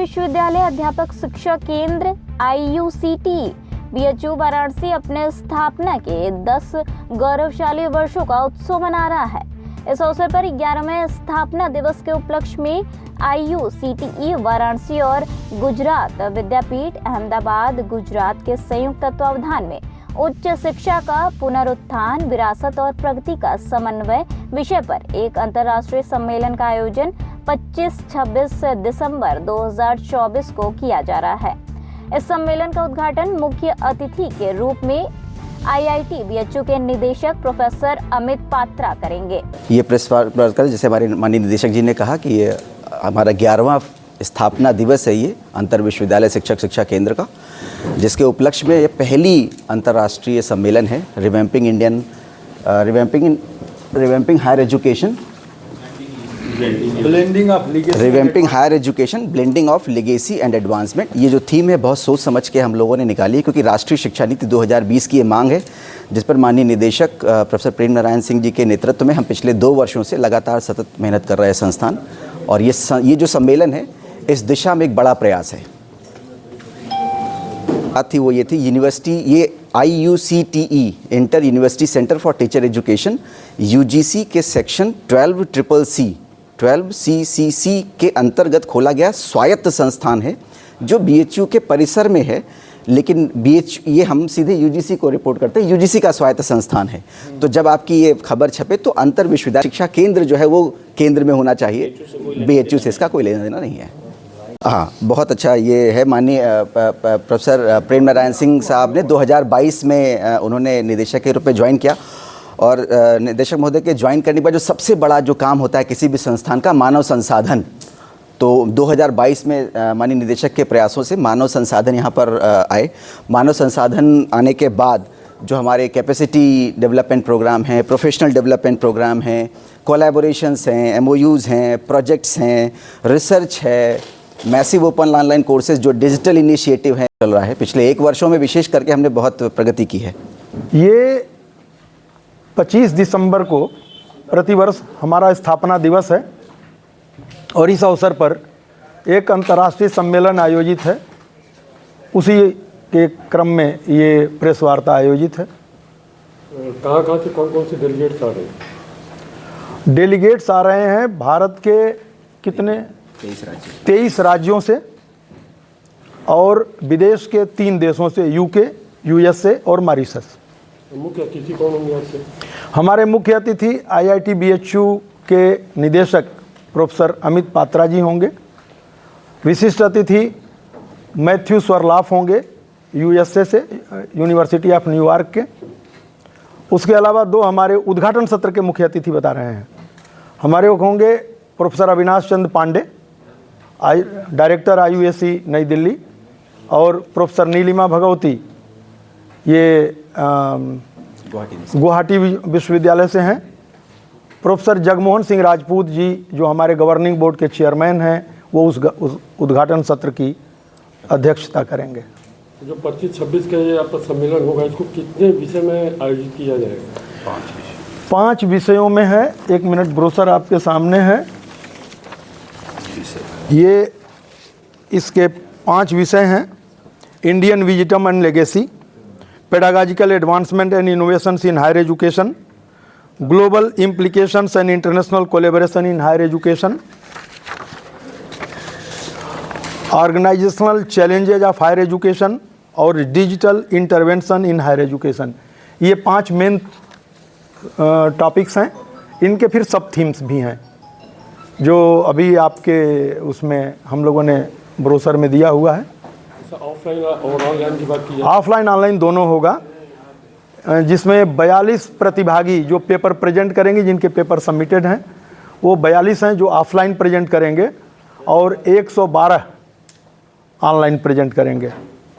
विश्वविद्यालय अध्यापक शिक्षा केंद्र IUCT BHU वाराणसी अपने स्थापना के 10 गौरवशाली वर्षों का उत्सव मना रहा है। इस अवसर पर 11वें स्थापना दिवस के उपलक्ष्य में IUCTE वाराणसी और गुजरात विद्यापीठ अहमदाबाद गुजरात के संयुक्त तत्वावधान में उच्च शिक्षा का पुनरुत्थान, विरासत और प्रगति का समन्वय विषय पर एक अंतर्राष्ट्रीय सम्मेलन का आयोजन 25-26 दिसंबर 2024 को किया जा रहा है। इस सम्मेलन का उद्घाटन मुख्य अतिथि के रूप में IIT BHU के निदेशक प्रोफेसर अमित पात्रा करेंगे। ये प्रेस वार्ता जैसे हमारे माननीय निदेशक जी ने कहा कि ये हमारा 11वां स्थापना दिवस है, ये अंतर विश्वविद्यालय शिक्षक शिक्षा केंद्र का, जिसके उपलक्ष्य में ये पहली अंतर्राष्ट्रीय सम्मेलन है revamping higher education, revamping higher education, blending of legacy and advancement. ये जो थीम है बहुत सोच समझ के हम लोगों ने निकाली है, क्योंकि राष्ट्रीय शिक्षा नीति 2020 की ये मांग है, जिस पर माननीय निदेशक प्रोफेसर प्रेम नारायण सिंह जी के नेतृत्व में हम पिछले 2 वर्षों से लगातार सतत मेहनत कर रहे हैं संस्थान, और ये जो सम्मेलन है इस दिशा में एक बड़ा प्रयास है। बात थी वो ये थी यूनिवर्सिटी, ये IUCTE inter university centre for teacher education UGC के सेक्शन 12CCC के अंतर्गत खोला गया स्वायत्त संस्थान है, जो BHU के परिसर में है, लेकिन ये हम सीधे UGC को रिपोर्ट करते हैं, UGC का स्वायत्त संस्थान है। तो जब आपकी ये खबर छपे तो अंतर विश्वविद्यालय शिक्षा केंद्र जो है वो केंद्र में होना चाहिए, BHU से इसका कोई लेना देना नहीं है। हाँ, बहुत अच्छा ये है। माननीय प्रोफेसर प्रेम नारायण सिंह साहब ने 2022 में उन्होंने निदेशक के रूप में ज्वाइन किया, और निदेशक महोदय के ज्वाइन करने के बाद जो सबसे बड़ा जो काम होता है किसी भी संस्थान का, मानव संसाधन, तो 2022 में माननीय निदेशक के प्रयासों से मानव संसाधन यहाँ पर आए। मानव संसाधन आने के बाद जो हमारे कैपेसिटी डेवलपमेंट प्रोग्राम हैं, प्रोफेशनल डेवलपमेंट प्रोग्राम हैं, कोलैबोरेशंस हैं, MOUs हैं, प्रोजेक्ट्स हैं, रिसर्च है, मैसिव ओपन ऑनलाइन कोर्सेज जो डिजिटल इनिशिएटिव है चल रहा है, पिछले 1 वर्षों में विशेष करके हमने बहुत प्रगति की है। ये 25 दिसंबर को प्रतिवर्ष हमारा स्थापना दिवस है, और इस अवसर पर एक अंतर्राष्ट्रीय सम्मेलन आयोजित है। उसी के क्रम में ये प्रेस वार्ता आयोजित है। कहाँ से कौन से डेलीगेट्स आ रहे हैं? डेलीगेट्स आ रहे हैं भारत के कितने 23 राज्यों से, और विदेश के 3 देशों से, UK, USA और मॉरिशस। मुख्य अतिथि कौन होंगे आपके? हमारे मुख्य अतिथि IIT BHU के निदेशक प्रोफेसर अमित पात्रा जी होंगे। विशिष्ट अतिथि मैथ्यू स्वरलाफ होंगे USA से, यूनिवर्सिटी ऑफ न्यूयॉर्क के। उसके अलावा 2 हमारे उद्घाटन सत्र के मुख्य अतिथि बता रहे हैं। हमारे होंगे प्रोफेसर अविनाश चंद्र पांडे, डायरेक्टर IUAC नई दिल्ली, और प्रोफेसर नीलिमा भगवती, ये गुवाहाटी विश्वविद्यालय से हैं। प्रोफेसर जगमोहन सिंह राजपूत जी जो हमारे गवर्निंग बोर्ड के चेयरमैन हैं, वो उस उद्घाटन सत्र की अध्यक्षता करेंगे। जो 25-26 का ये आपका सम्मेलन होगा, इसको कितने विषय में आयोजित किया जाएगा? 5 विषयों में है। 1 मिनट, ब्रोशर आपके सामने है। ये इसके 5 विषय हैं। Indian wisdom and legacy, pedagogical advancement and innovations in higher education, global implications and international collaboration in higher education, organisational challenges of higher education, और digital intervention in higher education. ये 5 main topics हैं। इनके फिर सब themes भी हैं, जो अभी आपके उसमें हम लोगों ने ब्रोशर में दिया हुआ है। ऑफलाइन और ऑनलाइन की बात की जाए? ऑफलाइन ऑनलाइन दोनों होगा, जिसमें 42 प्रतिभागी जो पेपर प्रेजेंट करेंगे, जिनके पेपर सबमिटेड हैं, वो 42 हैं जो ऑफलाइन प्रेजेंट करेंगे, और 112 ऑनलाइन प्रेजेंट करेंगे।